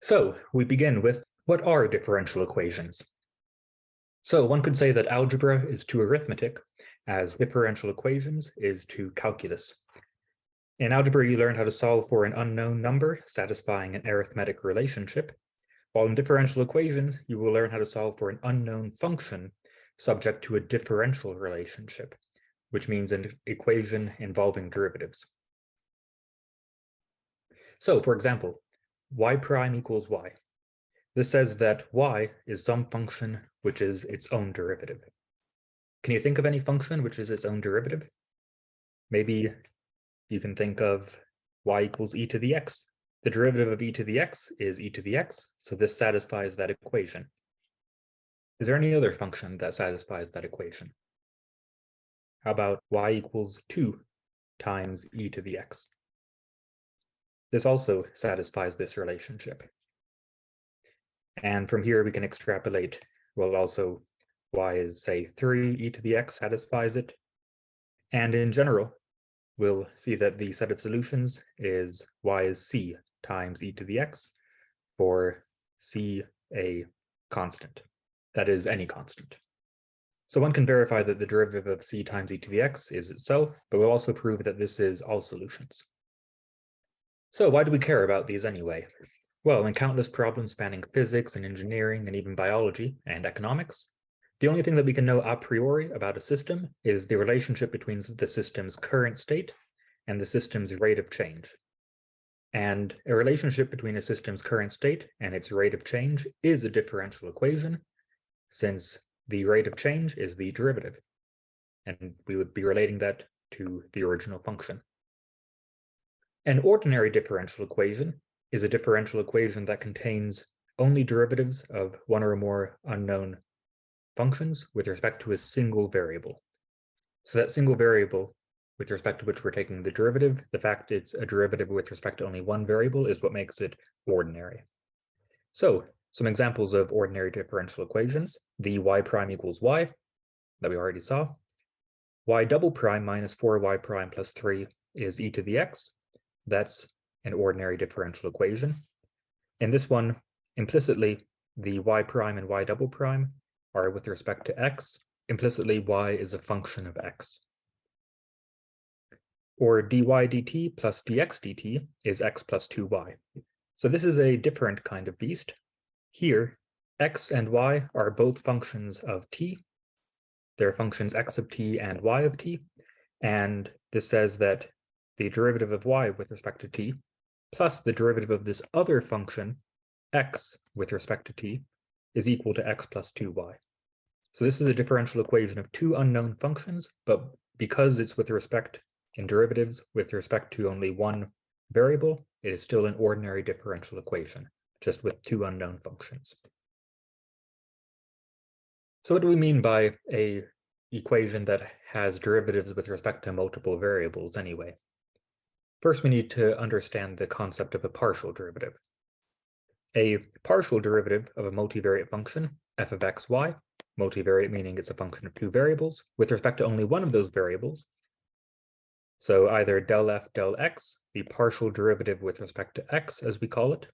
So we begin with, what are differential equations? So one could say that algebra is to arithmetic, as differential equations is to calculus. In algebra, you learn how to solve for an unknown number satisfying an arithmetic relationship, while in differential equations, you will learn how to solve for an unknown function subject to a differential relationship, which means an equation involving derivatives. So, for example, y prime equals y. This says that y is some function which is its own derivative. Can you think of any function which is its own derivative? Maybe you can think of y equals e to the x. The derivative of e to the x is e to the x, so this satisfies that equation. Is there any other function that satisfies that equation? How about y equals 2 times e to the x? This also satisfies this relationship. And from here we can extrapolate, well, also y is, say, 3 e to the x satisfies it. And in general, we'll see that the set of solutions is y is c times e to the x, for c a constant, that is any constant. So one can verify that the derivative of c times e to the x is itself, but we'll also prove that this is all solutions. So why do we care about these anyway? Well, in countless problems spanning physics and engineering and even biology and economics, the only thing that we can know a priori about a system is the relationship between the system's current state and the system's rate of change. And a relationship between a system's current state and its rate of change is a differential equation, since the rate of change is the derivative. And we would be relating that to the original function. An ordinary differential equation is a differential equation that contains only derivatives of one or more unknown functions with respect to a single variable. So that single variable with respect to which we're taking the derivative, the fact it's a derivative with respect to only one variable is what makes it ordinary. So some examples of ordinary differential equations: the y prime equals y that we already saw. Y double prime minus 4y prime plus 3 is e to the x. That's an ordinary differential equation. In this one, implicitly, the y prime and y double prime are with respect to x. Implicitly, y is a function of x. Or dy dt plus dx dt is x plus 2y. So this is a different kind of beast. Here, x and y are both functions of t. They're functions x of t and y of t. And this says that the derivative of y with respect to t plus the derivative of this other function, x with respect to t, is equal to x plus 2y. So this is a differential equation of two unknown functions, but because it's with respect in derivatives with respect to only one variable, it is still an ordinary differential equation, just with two unknown functions. So what do we mean by an equation that has derivatives with respect to multiple variables anyway? First, we need to understand the concept of a partial derivative. A partial derivative of a multivariate function, f of x, y, multivariate meaning it's a function of two variables, with respect to only one of those variables. So either del f del x, the partial derivative with respect to x, as we call it,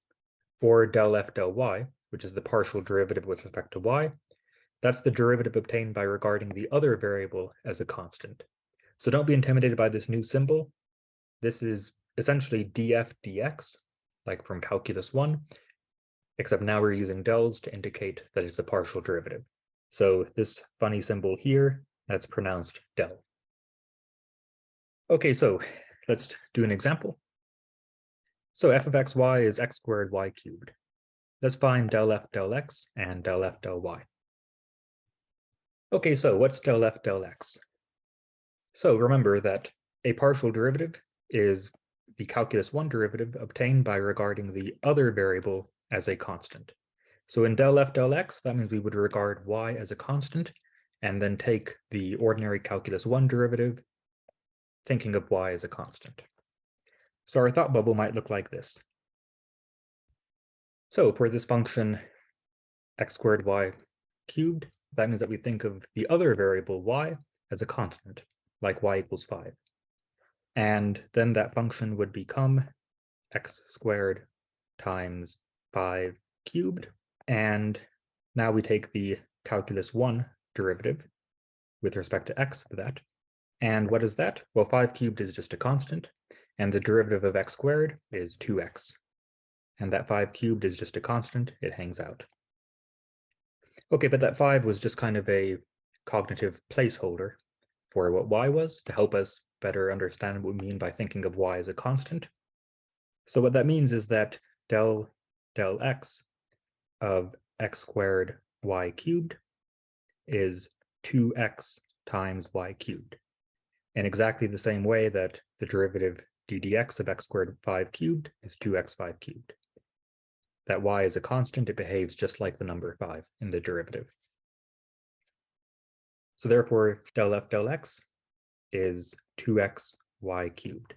or del f del y, which is the partial derivative with respect to y. That's the derivative obtained by regarding the other variable as a constant. So don't be intimidated by this new symbol. This is essentially df dx, like from calculus 1, except now we're using dels to indicate that it's a partial derivative. So this funny symbol here, that's pronounced del. Okay, so let's do an example. So f of xy is x squared y cubed. Let's find del f del x and del f del y. Okay, so what's del f del x? So remember that a partial derivative is the calculus 1 derivative obtained by regarding the other variable as a constant. So in del f del x, that means we would regard y as a constant and then take the ordinary calculus 1 derivative, thinking of y as a constant. So our thought bubble might look like this. So for this function x squared y cubed, that means that we think of the other variable y as a constant, like y equals 5. And then that function would become x squared times 5 cubed. And now we take the calculus 1 derivative with respect to x of that. And what is that? Well, 5 cubed is just a constant, and the derivative of x squared is 2x. And that 5 cubed is just a constant, it hangs out. Okay, but that 5 was just kind of a cognitive placeholder for what y was, to help us better understand what we mean by thinking of y as a constant. So what that means is that del x of x squared y cubed is 2x times y cubed. In exactly the same way that the derivative ddx of x squared 5 cubed is 2x 5 cubed. That y is a constant, it behaves just like the number 5 in the derivative. So therefore, del f del x is 2x y cubed.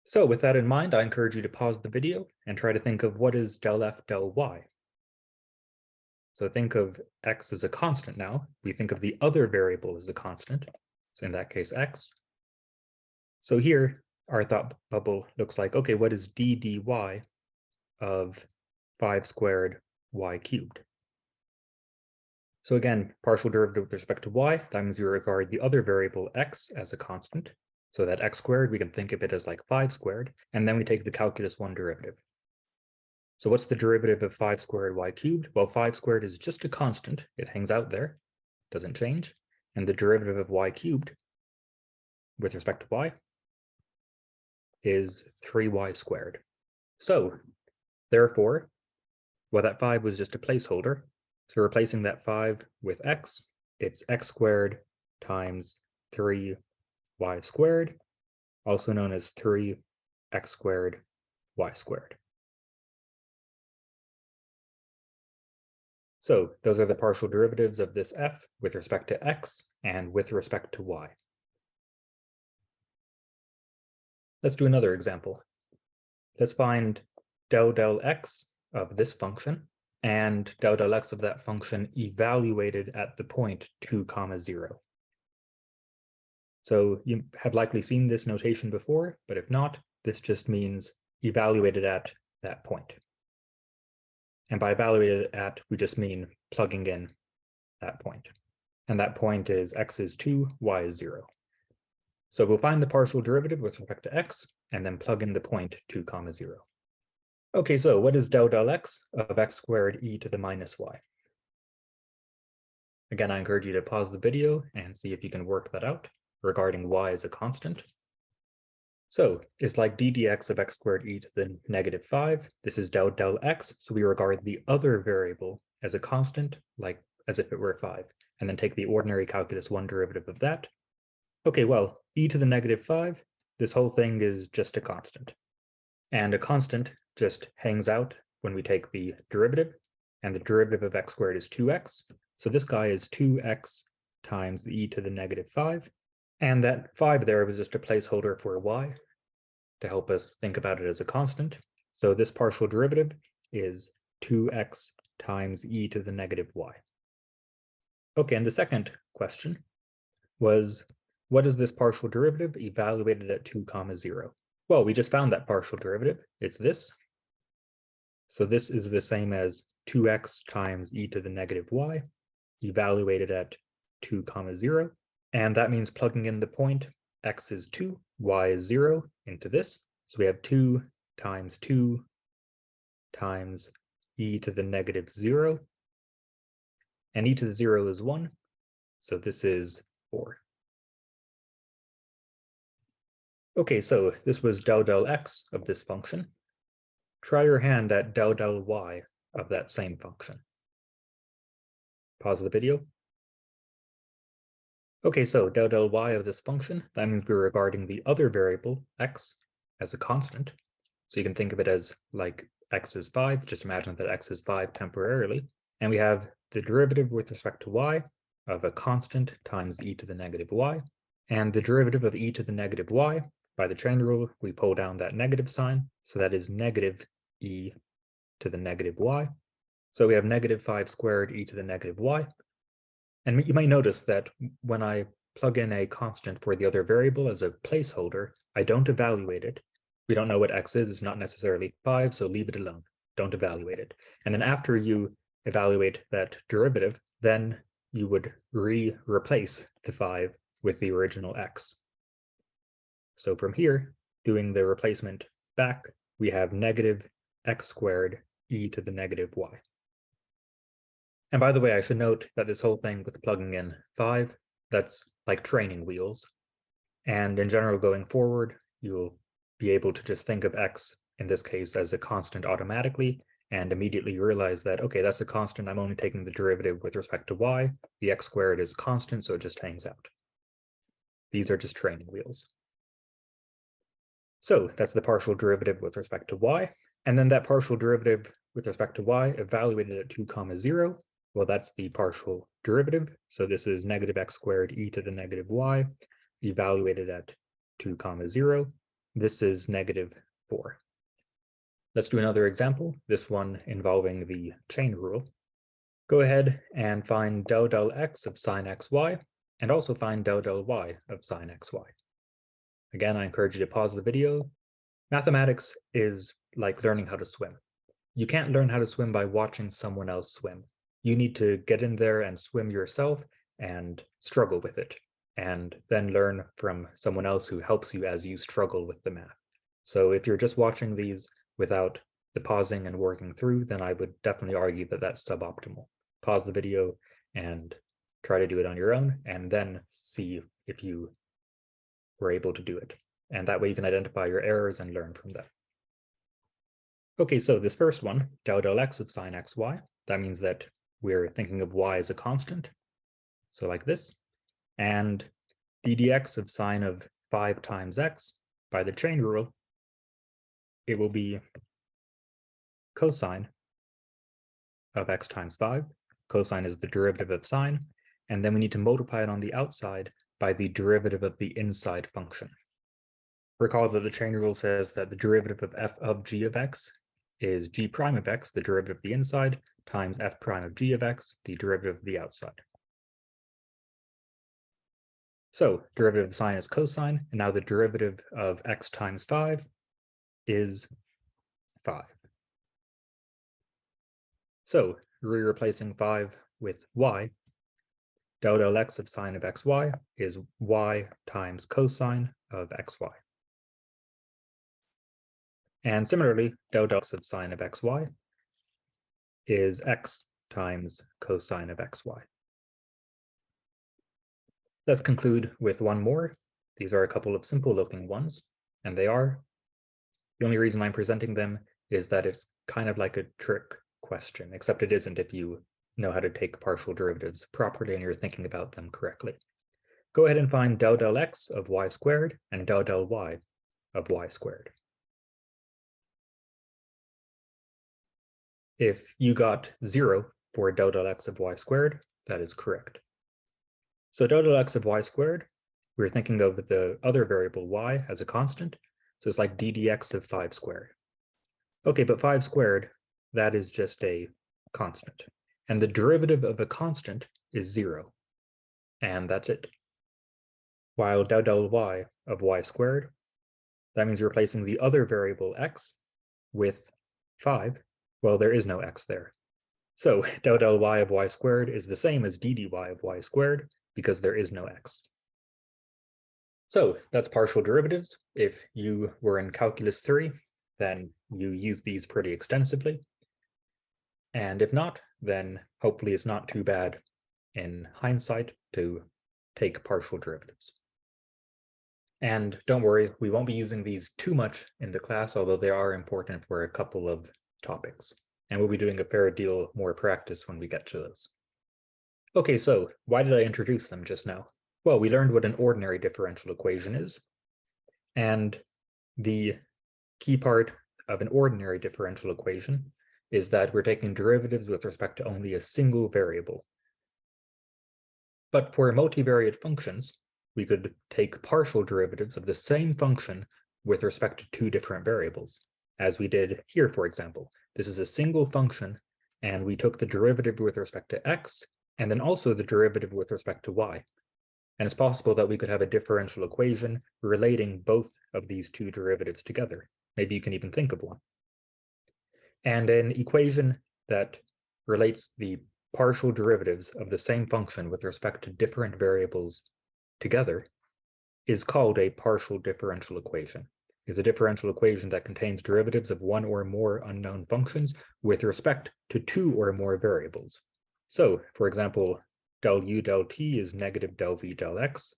So with that in mind, I encourage you to pause the video and try to think of what is del f del y. So think of x as a constant now. We think of the other variable as a constant. So in that case, x. So here, our thought bubble looks like, okay, what is d dy of 5 squared y cubed? So again, partial derivative with respect to y, that means we regard the other variable x as a constant. So that x squared, we can think of it as like 5 squared, and then we take the calculus 1 derivative. So what's the derivative of 5 squared y cubed? Well, 5 squared is just a constant. It hangs out there, doesn't change. And the derivative of y cubed with respect to y is 3y squared. So therefore, well, that 5 was just a placeholder. So replacing that 5 with x, it's x squared times 3y squared, also known as 3x squared y squared. So those are the partial derivatives of this f with respect to x and with respect to y. Let's do another example. Let's find del x of this function and del x of that function evaluated at the point 2, 0. So you have likely seen this notation before, but if not, this just means evaluated at that point. And by evaluated at, we just mean plugging in that point. And that point is x is 2, y is 0. So we'll find the partial derivative with respect to x, and then plug in the point 2, 0. Okay, so what is del x of x squared e to the minus y? Again, I encourage you to pause the video and see if you can work that out regarding y as a constant. So it's like ddx of x squared e to the negative 5. This is del x, so we regard the other variable as a constant, like as if it were 5, and then take the ordinary calculus 1 derivative of that. Okay, well, e to the negative 5, this whole thing is just a constant. And a constant just hangs out when we take the derivative, and the derivative of x squared is 2x. So this guy is 2x times e to the negative 5. And that 5 there was just a placeholder for y to help us think about it as a constant. So this partial derivative is 2x times e to the negative y. Okay, and the second question was, what is this partial derivative evaluated at 2, 0? Well, we just found that partial derivative. It's this. So this is the same as 2x times e to the negative y, evaluated at 2, 0. And that means plugging in the point, x is 2, y is 0 into this. So we have 2 times e to the negative 0. And e to the 0 is 1. So this is 4. Okay, so this was del x of this function. Try your hand at del y of that same function. Pause the video. Okay, so del y of this function, that means we're regarding the other variable, x, as a constant. So you can think of it as like x is 5, just imagine that x is 5 temporarily. And we have the derivative with respect to y of a constant times e to the negative y. And the derivative of e to the negative y, by the chain rule, we pull down that negative sign. So that is negative e to the negative y. So we have negative 5 squared e to the negative y. And you might notice that when I plug in a constant for the other variable as a placeholder, I don't evaluate it. We don't know what x is, it's not necessarily 5, so leave it alone. don't evaluate it. And then after you evaluate that derivative, then you would replace the 5 with the original x. So from here, doing the replacement back, we have negative x squared e to the negative y. And by the way, I should note that this whole thing with plugging in 5, that's like training wheels. And in general, going forward, you'll be able to just think of x, in this case, as a constant automatically, and immediately realize that, okay, that's a constant. I'm only taking the derivative with respect to y. The x squared is constant, so it just hangs out. These are just training wheels. So that's the partial derivative with respect to y. And then that partial derivative with respect to y evaluated at 2, 0, well, that's the partial derivative. So this is negative x squared e to the negative y, evaluated at 2, 0. This is negative 4. Let's do another example, this one involving the chain rule. Go ahead and find del x of sine xy, and also find del y of sine xy. Again, I encourage you to pause the video. Mathematics is like learning how to swim. You can't learn how to swim by watching someone else swim. You need to get in there and swim yourself and struggle with it, and then learn from someone else who helps you as you struggle with the math. So if you're just watching these without the pausing and working through, then I would definitely argue that that's suboptimal. Pause the video and try to do it on your own, and then see if you were able to do it. And that way you can identify your errors and learn from them. Okay, so this first one, del x of sine xy, that means that we're thinking of y as a constant. So like this. And ddx of sine of 5 times x, by the chain rule, it will be cosine of x times 5. Cosine is the derivative of sine. And then we need to multiply it on the outside by the derivative of the inside function. Recall that the chain rule says that the derivative of f of g of x is g prime of x, the derivative of the inside, times f prime of g of x, the derivative of the outside. So derivative of sine is cosine, and now the derivative of x times 5 is 5. So we're replacing 5 with y. Del x of sine of xy is y times cosine of xy. And similarly, del x of sine of xy is x times cosine of xy. Let's conclude with one more. These are a couple of simple looking ones, and they are. The only reason I'm presenting them is that it's kind of like a trick question, except it isn't if you know how to take partial derivatives properly and you're thinking about them correctly. Go ahead and find del x of y squared and del y of y squared. If you got 0 for del x of y squared, that is correct. So del x of y squared, we're thinking of the other variable y as a constant, so it's like ddx of 5 squared. Okay, but 5 squared, that is just a constant. And the derivative of a constant is 0. And that's it. While del y of y squared, that means replacing the other variable x with 5. Well, there is no x there. So del y of y squared is the same as ddy of y squared because there is no x. So that's partial derivatives. If you were in Calculus 3, then you use these pretty extensively. And if not, then hopefully it's not too bad in hindsight to take partial derivatives. And don't worry, we won't be using these too much in the class, although they are important for a couple of topics. And we'll be doing a fair deal more practice when we get to those. Okay, so why did I introduce them just now? Well, we learned what an ordinary differential equation is. And the key part of an ordinary differential equation is that we're taking derivatives with respect to only a single variable. But for multivariate functions, we could take partial derivatives of the same function with respect to 2 different variables, as we did here, for example. This is a single function, and we took the derivative with respect to x, and then also the derivative with respect to y. And it's possible that we could have a differential equation relating both of these 2 derivatives together. Maybe you can even think of one. And an equation that relates the partial derivatives of the same function with respect to different variables together is called a partial differential equation. It's a differential equation that contains derivatives of one or more unknown functions with respect to two or more variables. So, for example, del u del t is negative del v del x.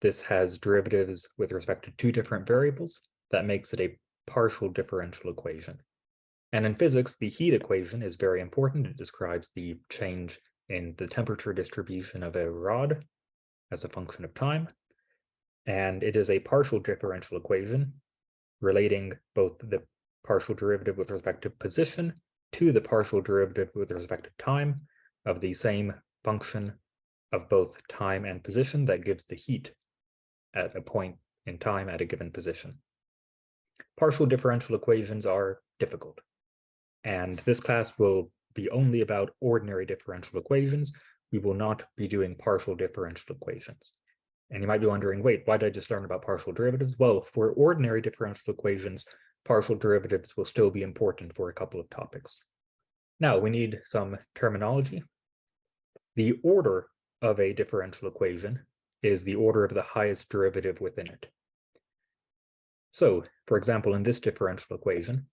This has derivatives with respect to two different variables. That makes it a partial differential equation. And in physics, the heat equation is very important. It describes the change in the temperature distribution of a rod as a function of time. And it is a partial differential equation relating both the partial derivative with respect to position to the partial derivative with respect to time of the same function of both time and position that gives the heat at a point in time at a given position. Partial differential equations are difficult, and this class will be only about ordinary differential equations. We will not be doing partial differential equations. And you might be wondering, wait, why did I just learn about partial derivatives? Well, for ordinary differential equations, partial derivatives will still be important for a couple of topics. Now, we need some terminology. The order of a differential equation is the order of the highest derivative within it. So, for example, in this differential equation,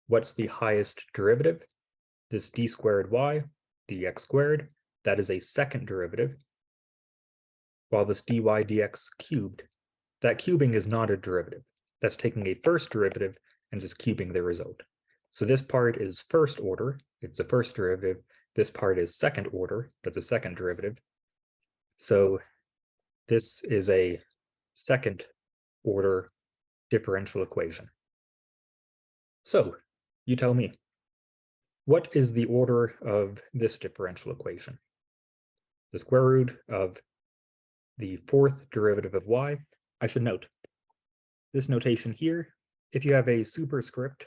what's the highest derivative? This d squared y, dx squared, that is a second derivative, while this dy dx cubed, that cubing is not a derivative. That's taking a first derivative and just cubing the result. So this part is first order, it's a first derivative. This part is second order, that's a second derivative. So this is a second order differential equation. So you tell me, what is the order of this differential equation? The square root of the fourth derivative of y. I should note, this notation here, if you have a superscript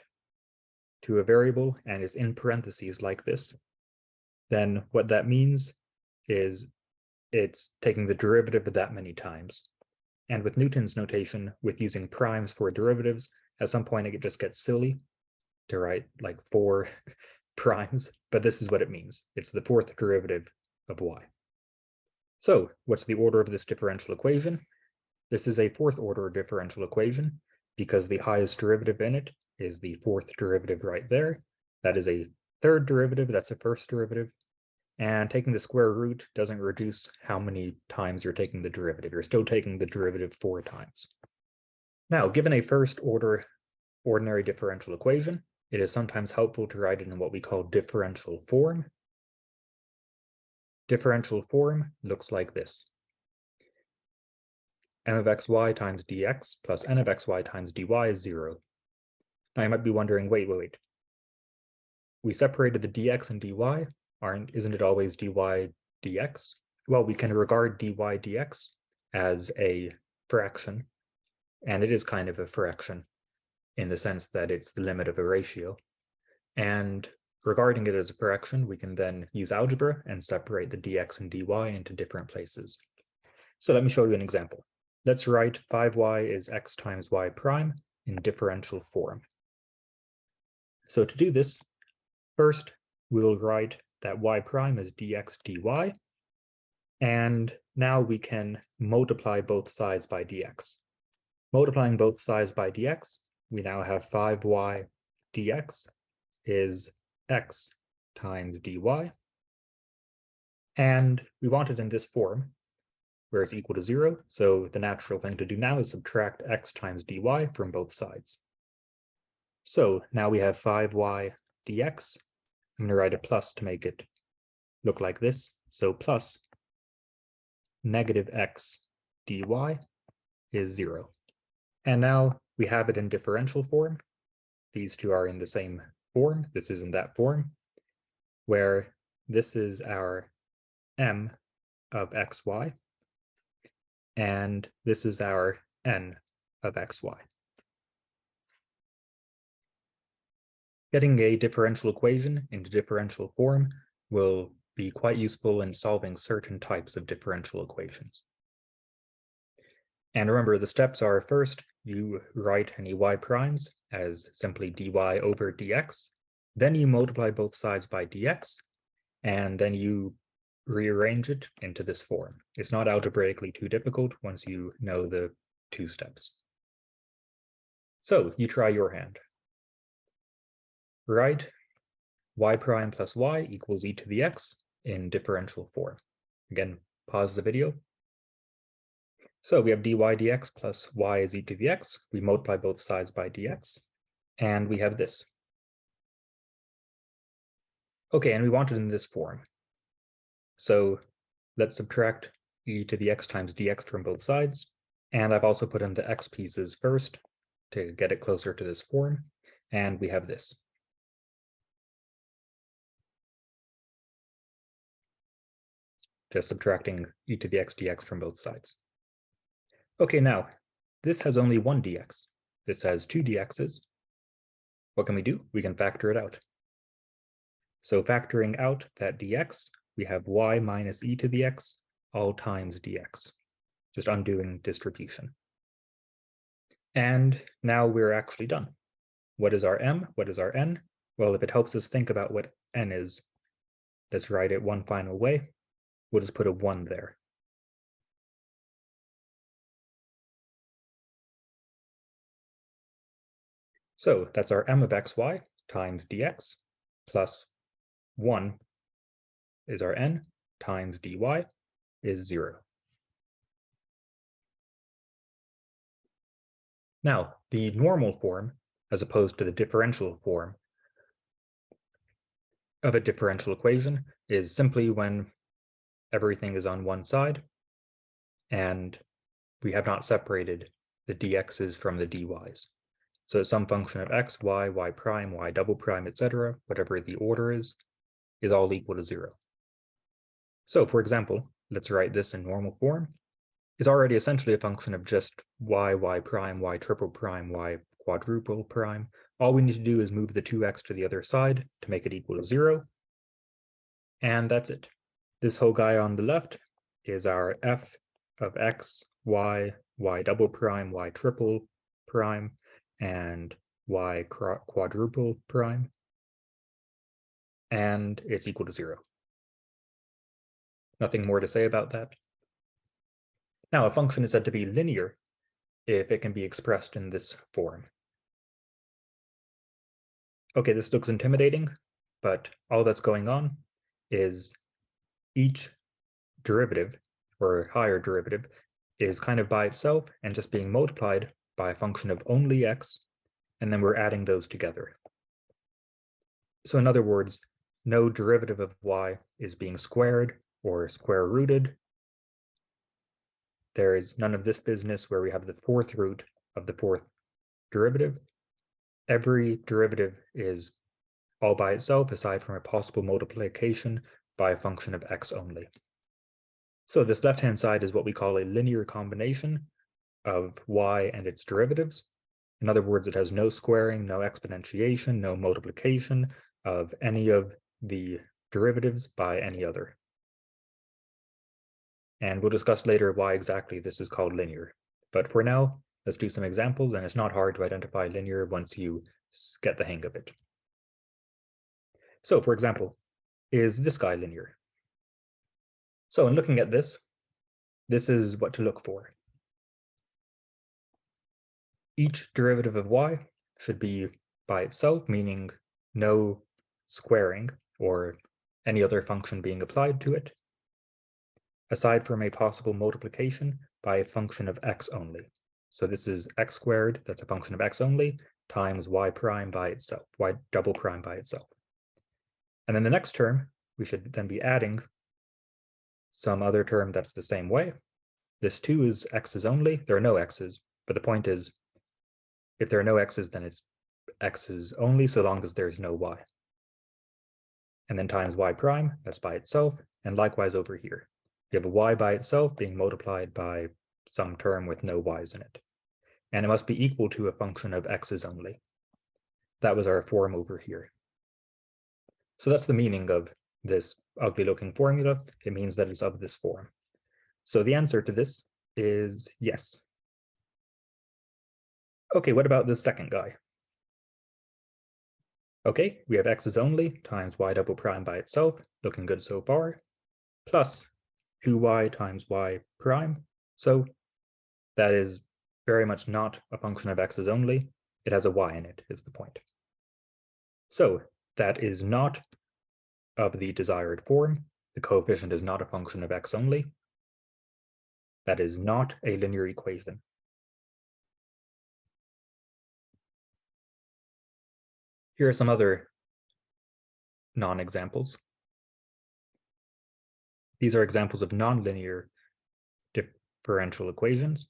to a variable and is in parentheses like this, then what that means is it's taking the derivative of that many times. And with Newton's notation, with using primes for derivatives, at some point it just gets silly to write like 4 primes, but this is what it means. It's the fourth derivative of y. So what's the order of this differential equation? This is a fourth order differential equation because the highest derivative in it is the fourth derivative right there. That is a third derivative, that's a first derivative. And taking the square root doesn't reduce how many times you're taking the derivative. You're still taking the derivative 4 times. Now, given a first order ordinary differential equation, it is sometimes helpful to write it in what we call differential form. Differential form looks like this. M of xy times dx plus n of xy times dy is 0. Now you might be wondering, wait. We separated the dx and dy. Isn't it always dy dx? Well, we can regard dy dx as a fraction, and it is kind of a fraction in the sense that it's the limit of a ratio. And regarding it as a fraction, we can then use algebra and separate the dx and dy into different places. So let me show you an example. Let's write 5y is x times y prime in differential form. So to do this, first we'll write that y prime is dx dy, and now we can multiply both sides by dx. Multiplying both sides by dx, we now have 5y dx is x times dy, and we want it in this form where it's equal to 0, so the natural thing to do now is subtract x times dy from both sides. So now we have 5y dx. I'm going to write a plus to make it look like this. So plus negative x dy is 0. And now we have it in differential form. These two are in the same form. This is in that form, where this is our m of xy, and this is our n of xy. Getting a differential equation into differential form will be quite useful in solving certain types of differential equations. And remember, the steps are: first, you write any y primes as simply dy over dx. Then you multiply both sides by dx, and then you rearrange it into this form. It's not algebraically too difficult once you know the two steps. So you try your hand. Write y prime plus y equals e to the x in differential form. Again, pause the video. So we have dy dx plus y is e to the x. We multiply both sides by dx, and we have this. Okay, and we want it in this form. So let's subtract e to the x times dx from both sides. And I've also put in the x pieces first to get it closer to this form. And we have this. Just subtracting e to the x dx from both sides. Okay, now, this has only one dx. This has two dx's. What can we do? We can factor it out. So factoring out that dx, we have y minus e to the x all times dx, just undoing distribution. And now we're actually done. What is our m? What is our n? Well, if it helps us think about what n is, let's write it one final way. We'll just put a 1 there. So that's our m of xy times dx plus 1 is our n times dy is 0. Now, the normal form, as opposed to the differential form of a differential equation, is simply when everything is on one side and we have not separated the dx's from the dy's. So some function of x, y, y prime, y double prime, etc., whatever the order is all equal to 0. So for example, let's write this in normal form. It's already essentially a function of just y, y prime, y triple prime, y quadruple prime. All we need to do is move the 2x to the other side to make it equal to 0. And that's it. This whole guy on the left is our f of x, y, y double prime, y triple prime, and y quadruple prime. And it's equal to 0. Nothing more to say about that. Now, a function is said to be linear if it can be expressed in this form. Okay, this looks intimidating, but all that's going on is each derivative, or higher derivative, is kind of by itself and just being multiplied by a function of only x, and then we're adding those together. So in other words, no derivative of y is being squared or square rooted. There is none of this business where we have the fourth root of the fourth derivative. Every derivative is all by itself, aside from a possible multiplication by a function of x only. So this left-hand side is what we call a linear combination of y and its derivatives. In other words, it has no squaring, no exponentiation, no multiplication of any of the derivatives by any other. And we'll discuss later why exactly this is called linear. But for now, let's do some examples, and it's not hard to identify linear once you get the hang of it. So for example, is this guy linear? So in looking at this is what to look for. Each derivative of y should be by itself, meaning no squaring or any other function being applied to it, aside from a possible multiplication by a function of x only. So this is x squared, that's a function of x only, times y prime by itself, y double prime by itself. And then the next term, we should then be adding some other term that's the same way. This too is x's only. There are no x's, but the point is, if there are no x's, then it's x's only so long as there's no y. And then times y prime, that's by itself, and likewise over here. You have a y by itself being multiplied by some term with no y's in it. And it must be equal to a function of x's only. That was our form over here. So that's the meaning of this ugly-looking formula. It means that it's of this form. So the answer to this is yes. Okay, what about this second guy? Okay, we have x's only times y double prime by itself, looking good so far, plus 2y times y prime. So that is very much not a function of x's only. It has a y in it, is the point. So that is not of the desired form. The coefficient is not a function of x only. That is not a linear equation. Here are some other non-examples. These are examples of nonlinear differential equations.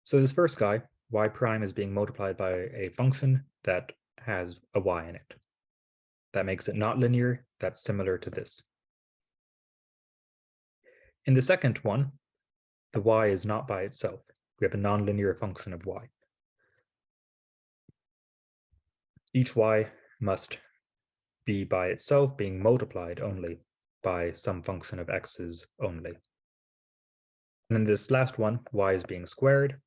So this first guy, y prime, is being multiplied by a function that has a y in it. That makes it not linear. That's similar to this. In the second one, the y is not by itself. We have a nonlinear function of y. Each y must be by itself, being multiplied only by some function of x's only. And in this last one, y is being squared.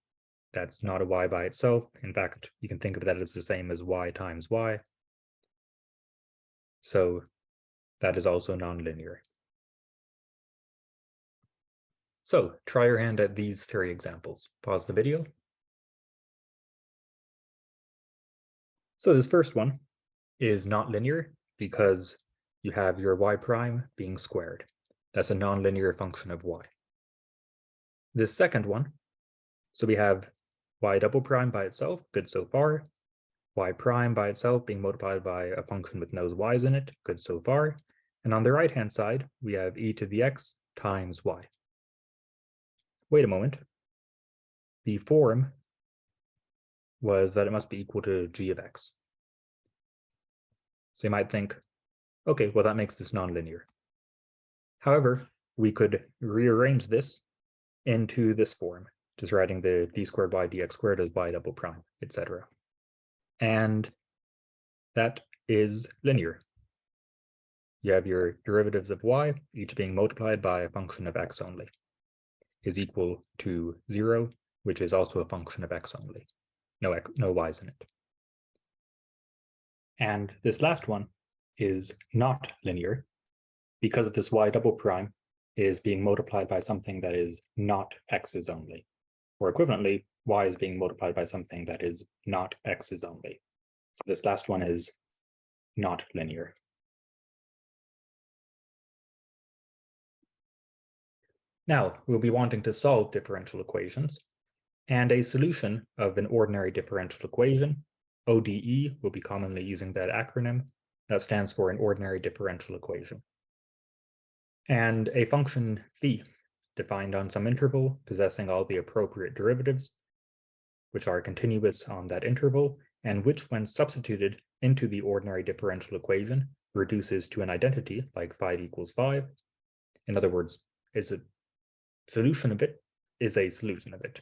That's not a y by itself. In fact, you can think of that as the same as y times y. So that is also nonlinear. So try your hand at these three examples. Pause the video. So this first one is not linear because you have your y prime being squared. That's a nonlinear function of y. This second one, so we have y double prime by itself, good so far. Y prime by itself being multiplied by a function with no y's in it, good so far. And on the right-hand side, we have e to the x times y. Wait a moment. The form was that it must be equal to g of x. So you might think, okay, well, that makes this nonlinear. However, we could rearrange this into this form, just writing the d squared y dx squared as y double prime, etc. And that is linear. You have your derivatives of y, each being multiplied by a function of x only, is equal to 0, which is also a function of x only. No y's in it. And this last one is not linear because this y double prime is being multiplied by something that is not x's only. Or equivalently, y is being multiplied by something that is not x's only. So this last one is not linear. Now, we'll be wanting to solve differential equations, and a solution of an ordinary differential equation, ODE, will be commonly using that acronym. That stands for an ordinary differential equation. And a function phi, defined on some interval, possessing all the appropriate derivatives, which are continuous on that interval, and which, when substituted into the ordinary differential equation, reduces to an identity, like 5 equals 5. In other words, is a solution of it is a solution of it.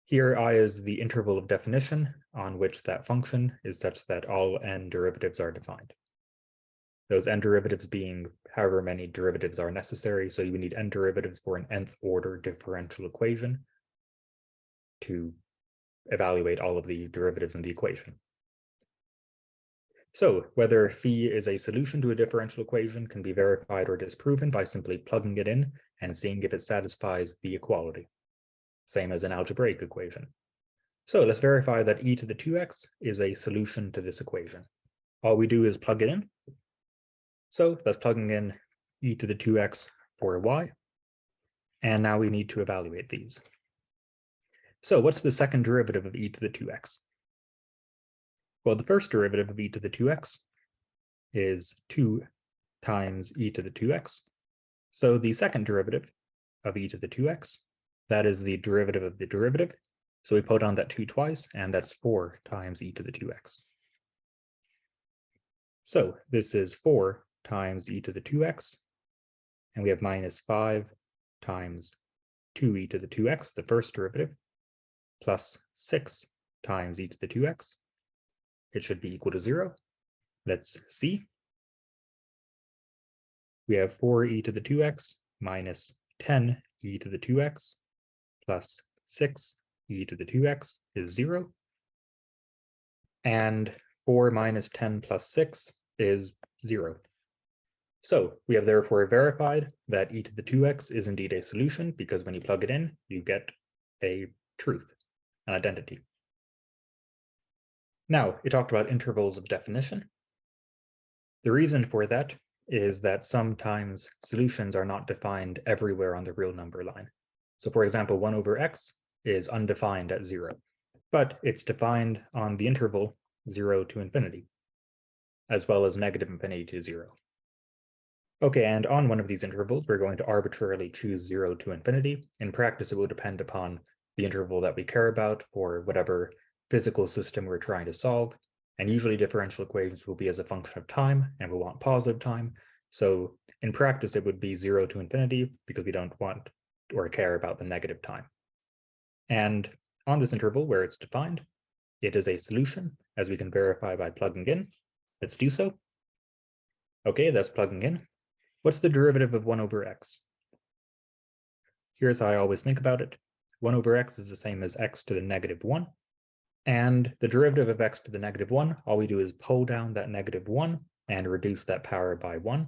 Here, I is the interval of definition on which that function is such that all n derivatives are defined. Those n derivatives being however many derivatives are necessary, so you would need n derivatives for an nth order differential equation to evaluate all of the derivatives in the equation. So whether phi is a solution to a differential equation can be verified or disproven by simply plugging it in and seeing if it satisfies the equality, same as an algebraic equation. So let's verify that e to the 2x is a solution to this equation. All we do is plug it in. So that's plugging in e to the 2x for y. And now we need to evaluate these. So what's the second derivative of e to the 2x? Well, the first derivative of e to the 2x is 2 times e to the 2x. So the second derivative of e to the 2x, that is the derivative of the derivative. So we put on that 2 twice, and that's 4 times e to the 2x. So this is 4 times e to the 2x, and we have minus 5 times 2e to the 2x, the first derivative, plus 6 times e to the 2x. It should be equal to 0. Let's see. We have 4e to the 2x minus 10e to the 2x plus 6e to the 2x is 0. And 4 minus 10 plus 6 is 0. So we have therefore verified that e to the 2x is indeed a solution, because when you plug it in, you get a truth, an identity. Now, it talked about intervals of definition. The reason for that is that sometimes solutions are not defined everywhere on the real number line. So for example, 1 over x is undefined at 0, but it's defined on the interval 0 to infinity, as well as negative infinity to 0. Okay, and on one of these intervals, we're going to arbitrarily choose 0 to infinity. In practice, it will depend upon the interval that we care about for whatever physical system we're trying to solve. And usually differential equations will be as a function of time, and we'll want positive time. So in practice, it would be 0 to infinity, because we don't want or care about the negative time. And on this interval where it's defined, it is a solution, as we can verify by plugging in. Let's do so. Okay, that's plugging in. What's the derivative of 1 over x? Here's how I always think about it. 1 over x is the same as x to the negative 1. And the derivative of x to the negative 1, all we do is pull down that negative 1 and reduce that power by 1.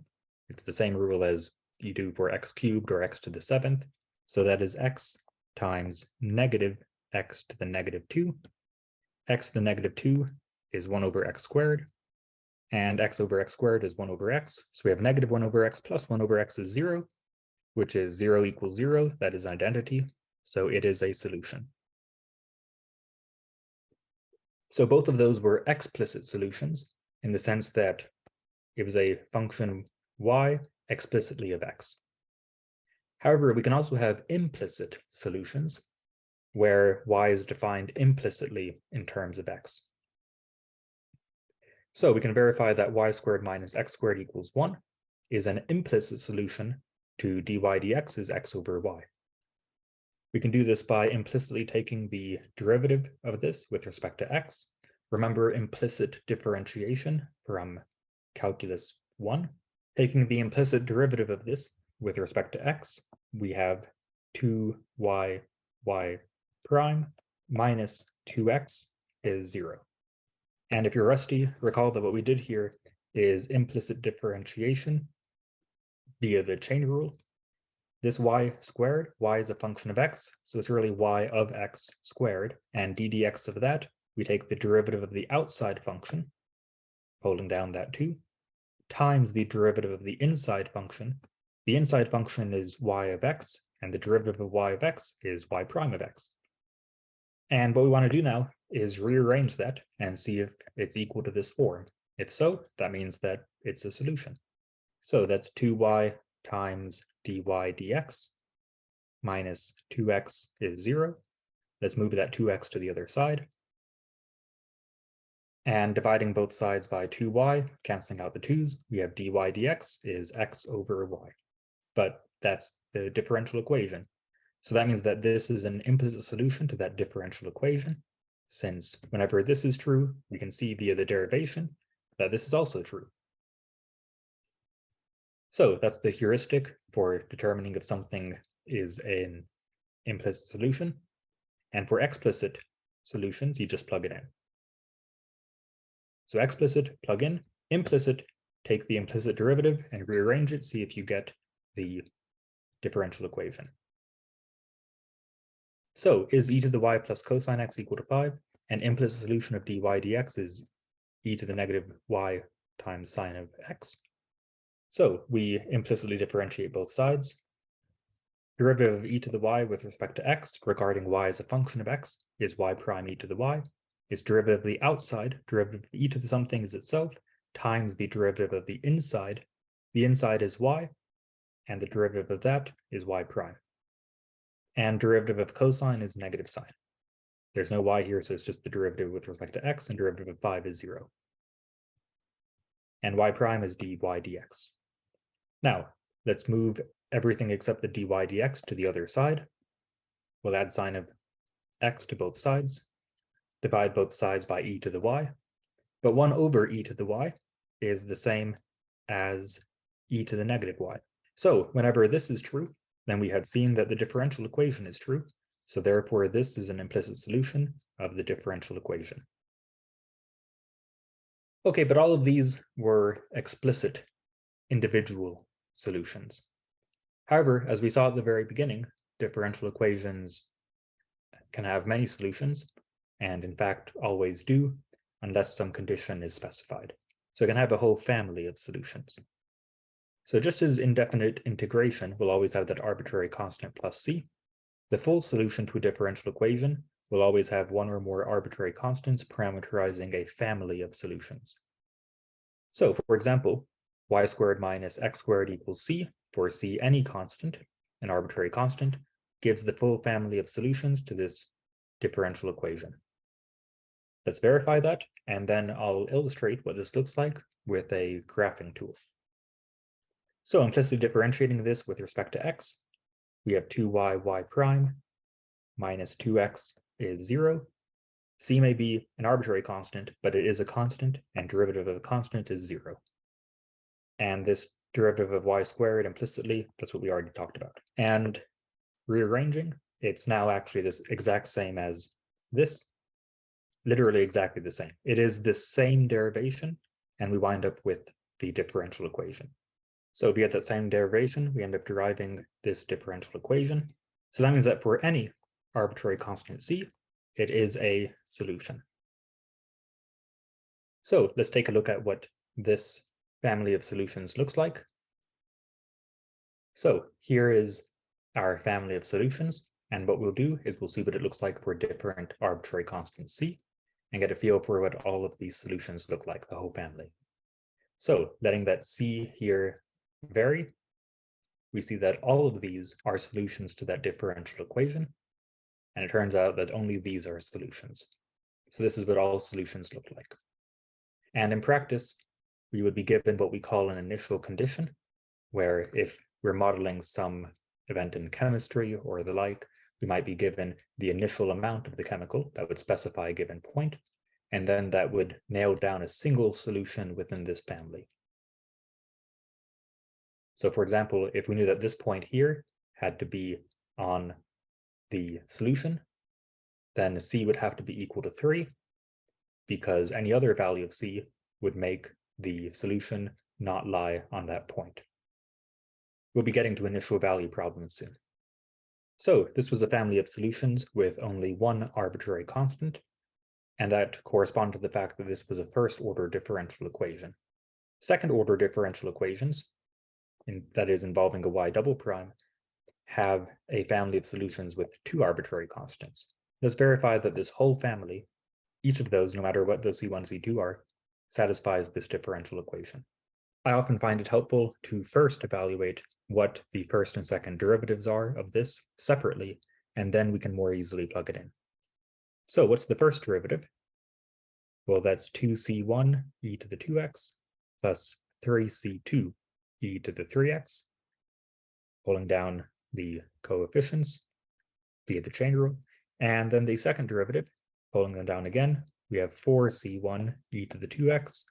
It's the same rule as you do for x cubed or x to the 7th. So that is x times negative x to the negative 2. X to the negative 2 is 1 over x squared. And x over x squared is 1 over x. So we have negative 1 over x plus 1 over x is 0, which is 0 equals 0. That is identity. So it is a solution. So both of those were explicit solutions in the sense that it was a function y explicitly of x. However, we can also have implicit solutions where y is defined implicitly in terms of x. So we can verify that y squared minus x squared equals 1 is an implicit solution to dy dx is x over y. We can do this by implicitly taking the derivative of this with respect to x. Remember implicit differentiation from calculus 1. Taking the implicit derivative of this with respect to x, we have 2y prime minus 2x is 0. And if you're rusty, recall that what we did here is implicit differentiation via the chain rule. This y squared, y is a function of x, so it's really y of x squared, and ddx of that, we take the derivative of the outside function, holding down that 2, times the derivative of the inside function. The inside function is y of x, and the derivative of y of x is y prime of x. And what we want to do now is rearrange that and see if it's equal to this form. If so, that means that it's a solution. So that's 2y times dy dx minus 2x is 0. Let's move that 2x to the other side. And dividing both sides by 2y, canceling out the 2's, we have dy dx is x over y. But that's the differential equation. So that means that this is an implicit solution to that differential equation, since whenever this is true, we can see via the derivation that this is also true. So that's the heuristic for determining if something is an implicit solution. And for explicit solutions, you just plug it in. So explicit, plug in. Implicit, take the implicit derivative and rearrange it, see if you get the differential equation. So is e to the y plus cosine x equal to 5? An implicit solution of dy dx is e to the negative y times sine of x. So we implicitly differentiate both sides. Derivative of e to the y with respect to x regarding y as a function of x is y prime e to the y. Its derivative of the outside, derivative of e to the something is itself, times the derivative of the inside. The inside is y, and the derivative of that is y prime. And derivative of cosine is negative sine. There's no y here, so it's just the derivative with respect to x, and derivative of 5 is 0. And y prime is dy dx. Now, let's move everything except the dy dx to the other side. We'll add sine of x to both sides, divide both sides by e to the y, but 1 over e to the y is the same as e to the negative y. So whenever this is true, then we have seen that the differential equation is true. So therefore, this is an implicit solution of the differential equation. Okay, but all of these were explicit individual solutions. However, as we saw at the very beginning, differential equations can have many solutions, and in fact always do, unless some condition is specified. So it can have a whole family of solutions. So just as indefinite integration will always have that arbitrary constant plus c, the full solution to a differential equation will always have one or more arbitrary constants parameterizing a family of solutions. So for example, y squared minus x squared equals c, for c any constant, an arbitrary constant, gives the full family of solutions to this differential equation. Let's verify that, and then I'll illustrate what this looks like with a graphing tool. So implicitly differentiating this with respect to x, we have 2y y prime minus 2x is 0. C may be an arbitrary constant, but it is a constant, and derivative of a constant is 0. And this derivative of y squared implicitly, that's what we already talked about. And rearranging, it's now actually this exact same as this, literally exactly the same. It is the same derivation, and we wind up with the differential equation. So to get that same derivation, we end up deriving this differential equation. So that means that for any arbitrary constant c, it is a solution. So let's take a look at what this family of solutions looks like. So here is our family of solutions, and what we'll do is we'll see what it looks like for different arbitrary constants c, and get a feel for what all of these solutions look like, the whole family. So letting that c here vary, we see that all of these are solutions to that differential equation, and it turns out that only these are solutions. So this is what all solutions look like. And in practice, we would be given what we call an initial condition, where if we're modeling some event in chemistry or the like, we might be given the initial amount of the chemical that would specify a given point, and then that would nail down a single solution within this family. So for example, if we knew that this point here had to be on the solution, then c would have to be equal to 3, because any other value of c would make the solution not lie on that point. We'll be getting to initial value problems soon. So this was a family of solutions with only one arbitrary constant, and that corresponded to the fact that this was a first-order differential equation. Second-order differential equations, that is involving a y double prime, have a family of solutions with two arbitrary constants. Let's verify that this whole family, each of those, no matter what those c1, c2 are, satisfies this differential equation. I often find it helpful to first evaluate what the first and second derivatives are of this separately, and then we can more easily plug it in. So what's the first derivative? Well, that's 2c1 e to the 2x plus 3c2 e to the 3x, pulling down the coefficients via the chain rule. And then the second derivative, pulling them down again, we have 4c1 e to the 2x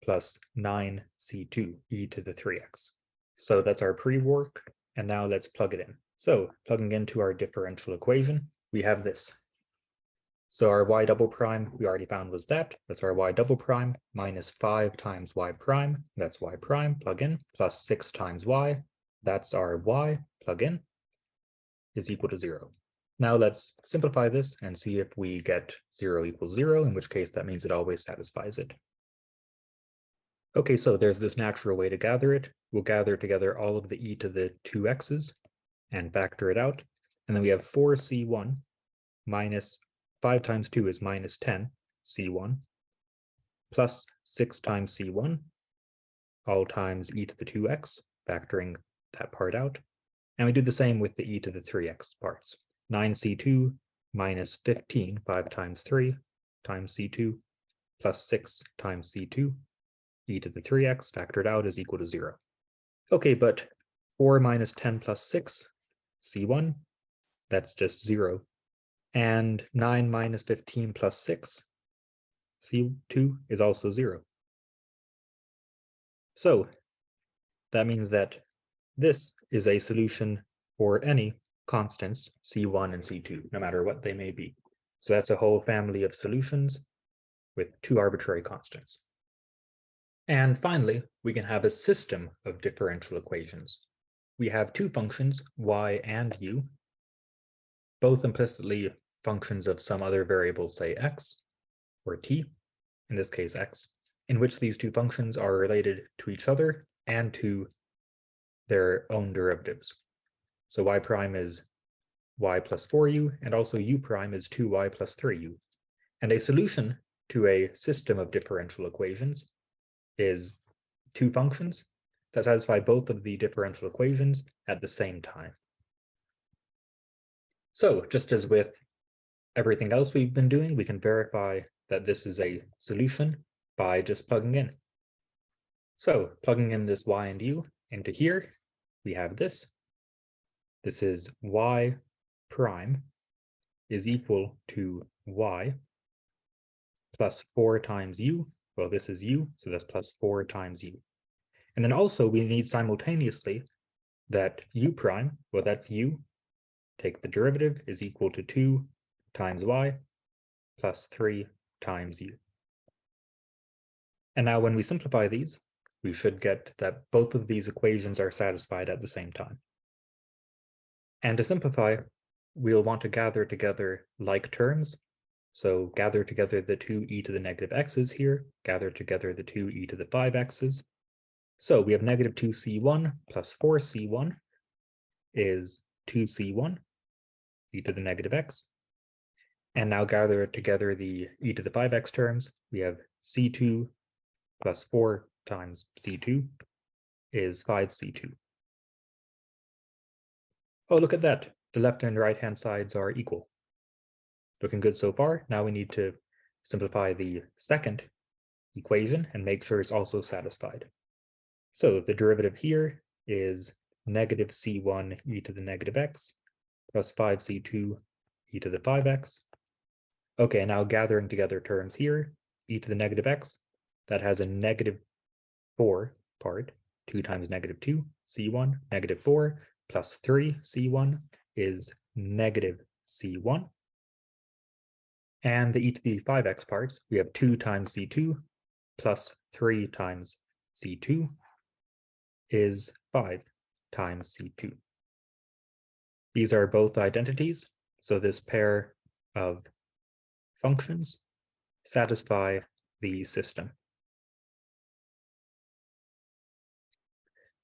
plus 9c2 e to the 3x. So that's our pre-work, and now let's plug it in. So plugging into our differential equation, we have this. So our y double prime we already found was that. That's our y double prime minus 5 times y prime, that's y prime, plug in, plus 6 times y, that's our y, plug in, is equal to 0. Now let's simplify this and see if we get 0 equals 0, in which case that means it always satisfies it. Okay, so there's this natural way to gather it. We'll gather together all of the e to the 2x's and factor it out. And then we have 4c1 minus 5 times 2 is minus 10 c1 plus 6 times c1 all times e to the 2x, factoring that part out. And we do the same with the e to the 3x parts. 9c2 minus 15, 5 times 3 times c2 plus 6 times c2 e to the 3x factored out is equal to 0. Okay, but 4 minus 10 plus 6, c1, that's just 0. And 9 minus 15 plus 6, c2, is also 0. So that means that this is a solution for any constants, c1 and c2, no matter what they may be. So that's a whole family of solutions with two arbitrary constants. And finally, we can have a system of differential equations. We have two functions, y and u, both implicitly functions of some other variable, say x, or t, in this case x, in which these two functions are related to each other and to their own derivatives. So y prime is y plus 4u, and also u prime is 2y plus 3u. And a solution to a system of differential equations is two functions that satisfy both of the differential equations at the same time. So just as with everything else we've been doing, we can verify that this is a solution by just plugging in. So plugging in this y and u into here, we have this. This is y prime is equal to y plus 4 times u. Well, this is u, so that's plus 4 times u. And then also we need simultaneously that u prime, well, that's u, take the derivative, is equal to 2 times y plus 3 times u. And now when we simplify these, we should get that both of these equations are satisfied at the same time. And to simplify, we'll want to gather together like terms. So gather together the 2e to the negative x's here, gather together the 2e to the 5x's. So we have negative 2c1 plus 4c1 is 2c1 e to the negative x. And now gather together the e to the 5x terms. We have c2 plus 4 times c2 is 5c2. Oh, look at that. The left and right hand sides are equal. Looking good so far. Now we need to simplify the second equation and make sure it's also satisfied. So the derivative here is negative c1 e to the negative x plus 5c2 e to the 5x. Okay, now gathering together terms here, e to the negative x, that has a negative 4 part, 2 times negative 2, c1, negative 4, plus 3, c1 is negative c1. And the e to the 5x parts, we have 2 times c2 plus 3 times c2 is 5 times c2. These are both identities, so this pair of functions satisfy the system.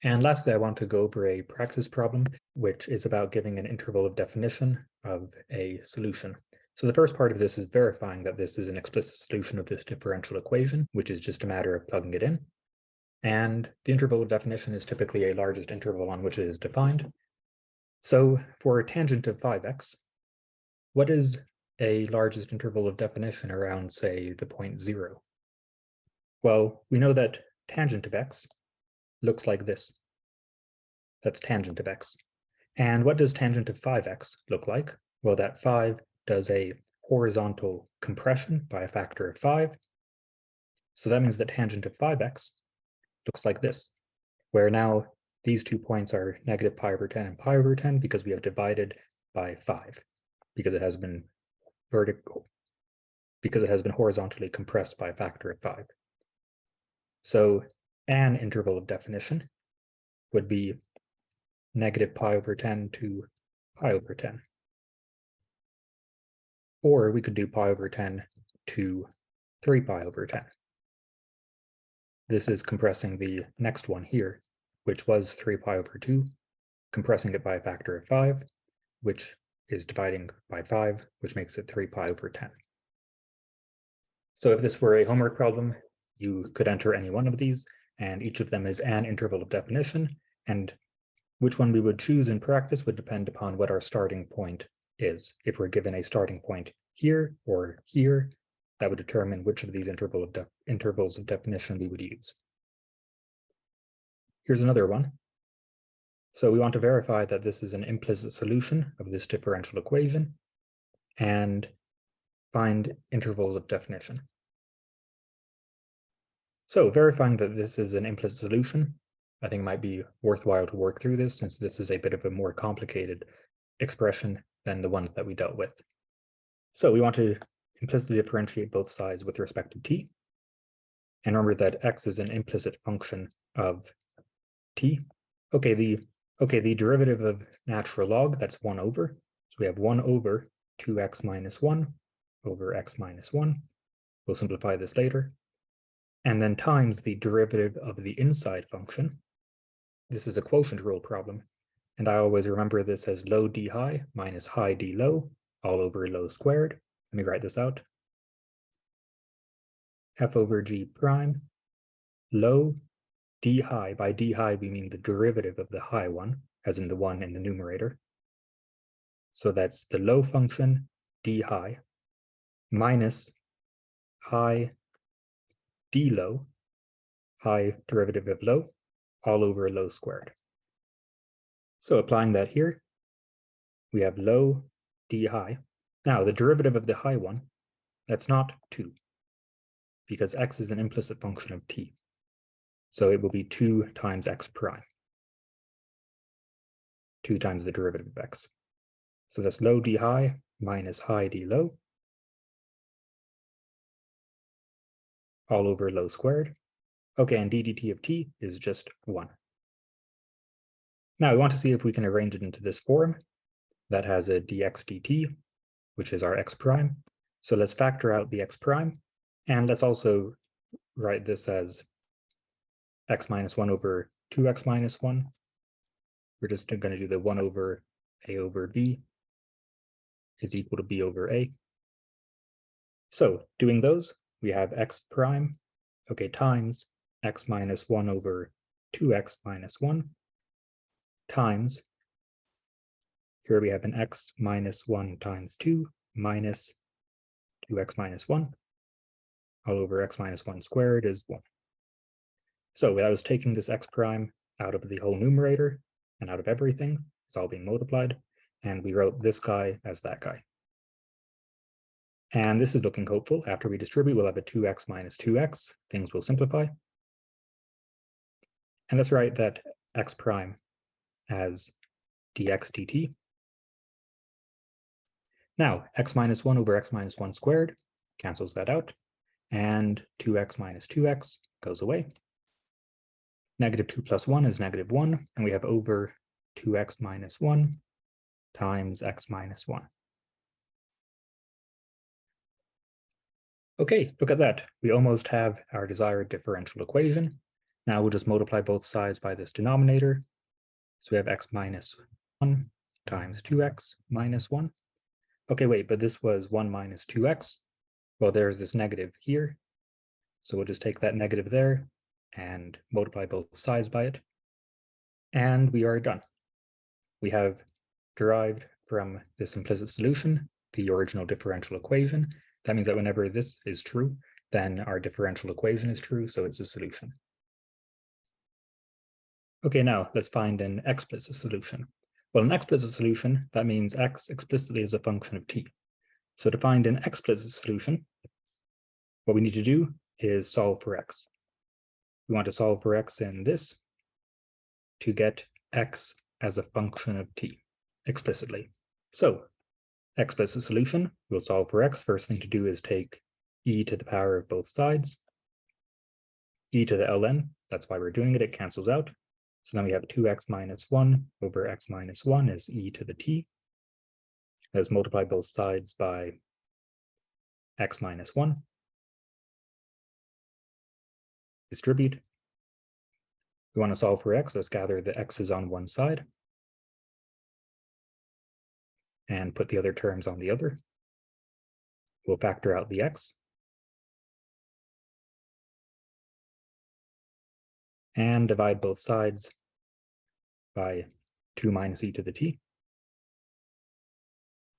And lastly, I want to go over a practice problem, which is about giving an interval of definition of a solution. So the first part of this is verifying that this is an explicit solution of this differential equation, which is just a matter of plugging it in. And the interval of definition is typically a largest interval on which it is defined. So for a tangent of 5x, what is a largest interval of definition around, say, the point 0? Well, we know that tangent of x looks like this. That's tangent of x. And what does tangent of 5x look like? Well, that 5 does a horizontal compression by a factor of 5. So that means that tangent of 5x looks like this, where now these 2 points are negative pi over 10 and pi over 10 because we have divided by 5, because it has been horizontally compressed by a factor of 5. So an interval of definition would be negative pi over 10 to pi over 10. Or we could do pi over 10 to 3 pi over 10. This is compressing the next one here, which was 3 pi over 2, compressing it by a factor of 5, which is dividing by 5, which makes it 3 pi over 10. So if this were a homework problem, you could enter any one of these, and each of them is an interval of definition, and which one we would choose in practice would depend upon what our starting point is. If we're given a starting point here or here, that would determine which of these intervals of definition we would use. Here's another one. So we want to verify that this is an implicit solution of this differential equation and find intervals of definition. So verifying that this is an implicit solution, I think it might be worthwhile to work through this, since this is a bit of a more complicated expression than the ones that we dealt with. So we want to implicitly differentiate both sides with respect to t. And remember that x is an implicit function of t. Okay, the derivative of natural log, that's 1 over. So we have 1 over 2x minus 1 over x minus 1. We'll simplify this later. And then times the derivative of the inside function. This is a quotient rule problem. And I always remember this as low d high minus high d low, all over low squared. Let me write this out. F over g prime, low d high. By d high, we mean the derivative of the high one, as in the one in the numerator. So that's the low function d high minus high d low, high derivative of low, all over low squared. So applying that here, we have low d high. Now the derivative of the high one, that's not 2, because x is an implicit function of t. So it will be 2 times x prime, 2 times the derivative of x. So that's low d high minus high d low, all over low squared. Okay, and d dt of t is just 1. Now we want to see if we can arrange it into this form that has a dx dt, which is our x prime. So let's factor out the x prime, and let's also write this as x minus 1 over 2x minus 1. We're just going to do the 1 over a over b is equal to b over a. So doing those, we have x prime, okay, times x minus 1 over 2x minus 1 times, here we have an x minus 1 times 2 minus 2x minus 1, all over x minus 1 squared is 1. So that was taking this x prime out of the whole numerator and out of everything. It's all being multiplied. And we wrote this guy as that guy. And this is looking hopeful. After we distribute, we'll have a 2x minus 2x. Things will simplify. And let's write that x prime as dx dt. Now, x minus 1 over x minus 1 squared cancels that out. And 2x minus 2x goes away. Negative 2 plus 1 is negative 1. And we have over 2x minus 1 times x minus 1. Okay, look at that. We almost have our desired differential equation. Now we'll just multiply both sides by this denominator. So we have x minus 1 times 2x minus 1. Okay, wait, but this was 1 minus 2x. Well, there's this negative here. So we'll just take that negative there and multiply both sides by it. And we are done. We have derived from this implicit solution the original differential equation. That means that whenever this is true, then our differential equation is true, so it's a solution. Okay, now let's find an explicit solution. Well, an explicit solution, that means x explicitly is a function of t. So to find an explicit solution, what we need to do is solve for x. We want to solve for x in this to get x as a function of t explicitly. So explicit solution, we'll solve for x. First thing to do is take e to the power of both sides. E to the ln, that's why we're doing it, it cancels out. So then we have 2x minus 1 over x minus 1 is e to the t. Let's multiply both sides by x minus 1. Distribute. We want to solve for x. Let's gather the x's on one side and put the other terms on the other. We'll factor out the x. And divide both sides by 2 minus e to the t.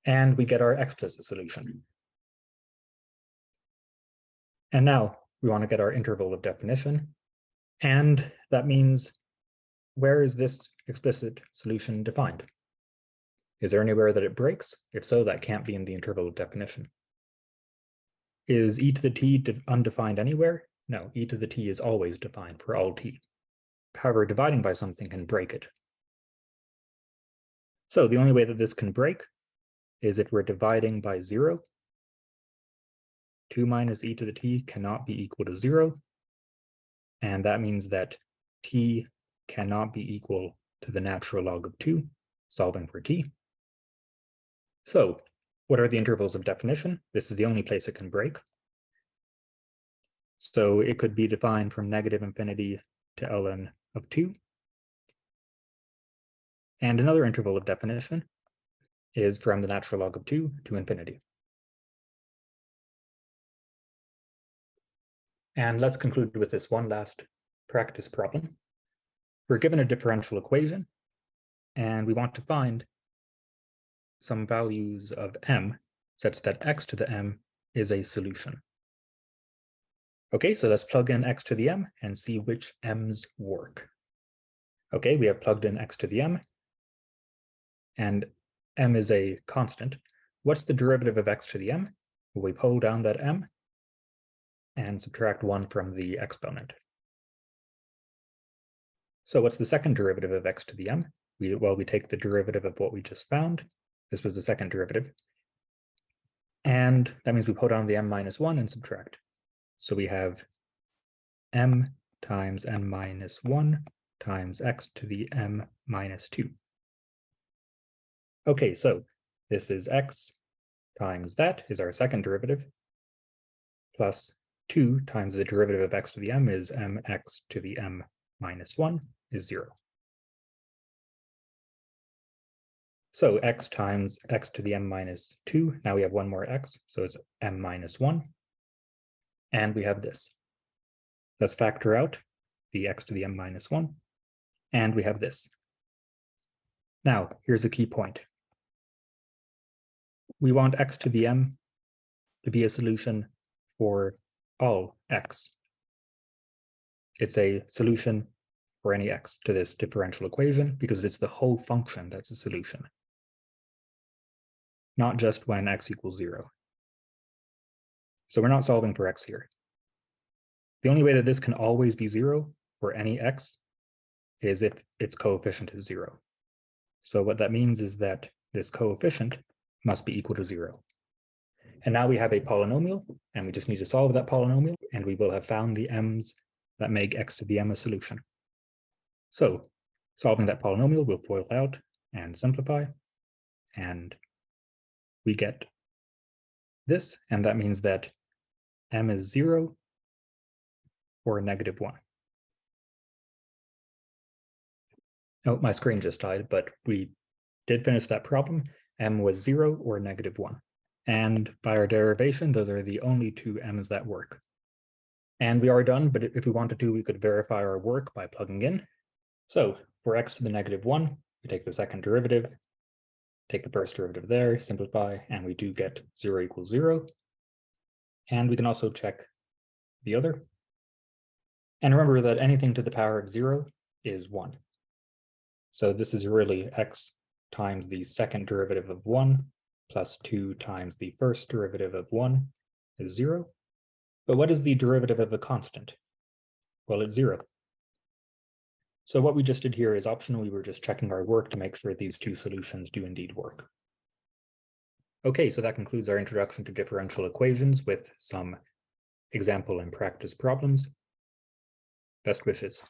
And we get our explicit solution. And now we want to get our interval of definition. And that means, where is this explicit solution defined? Is there anywhere that it breaks? If so, that can't be in the interval of definition. Is e to the t undefined anywhere? No, e to the t is always defined for all t. However, dividing by something can break it. So the only way that this can break is if we're dividing by 0. 2 minus e to the t cannot be equal to 0. and that means that t cannot be equal to the natural log of 2, solving for t. So what are the intervals of definition? This is the only place it can break. So it could be defined from negative infinity to ln of 2. And another interval of definition is from the natural log of 2 to infinity. And let's conclude with this one last practice problem. We're given a differential equation, and we want to find some values of m such that x to the m is a solution. Okay, so let's plug in x to the m and see which m's work. Okay, we have plugged in x to the m, and m is a constant. What's the derivative of x to the m? Well, we pull down that m and subtract 1 from the exponent. So what's the second derivative of x to the m? We take the derivative of what we just found. This was the second derivative. And that means we pull down the m minus 1 and subtract. So we have m times m minus 1 times x to the m minus 2. Okay, so this is x times that is our second derivative, plus 2 times the derivative of x to the m is mx to the m minus 1 is 0. So x times x to the m minus 2, now we have one more x, so it's m minus 1. And we have this. Let's factor out the x to the m minus 1, and we have this. Now, here's a key point. We want x to the m to be a solution for all x. It's a solution for any x to this differential equation because it's the whole function that's a solution, not just when x equals 0. So we're not solving for x here. The only way that this can always be 0 for any x is if its coefficient is 0. So what that means is that this coefficient must be equal to 0. And now we have a polynomial, and we just need to solve that polynomial, and we will have found the m's that make x to the m a solution. So solving that polynomial, we'll FOIL out and simplify, and we get this, and that means that m is 0 or negative 1. Oh, my screen just died, but we did finish that problem. M was 0 or negative 1. And by our derivation, those are the only two m's that work. And we are done, but if we wanted to, we could verify our work by plugging in. So for x to the negative 1, we take the second derivative, take the first derivative there, simplify, and we do get 0 equals 0. And we can also check the other. And remember that anything to the power of 0 is 1. So this is really x times the second derivative of 1 plus 2 times the first derivative of 1 is 0. But what is the derivative of a constant? Well, it's 0. So what we just did here is optional. We were just checking our work to make sure these two solutions do indeed work. Okay, so that concludes our introduction to differential equations with some example and practice problems. Best wishes.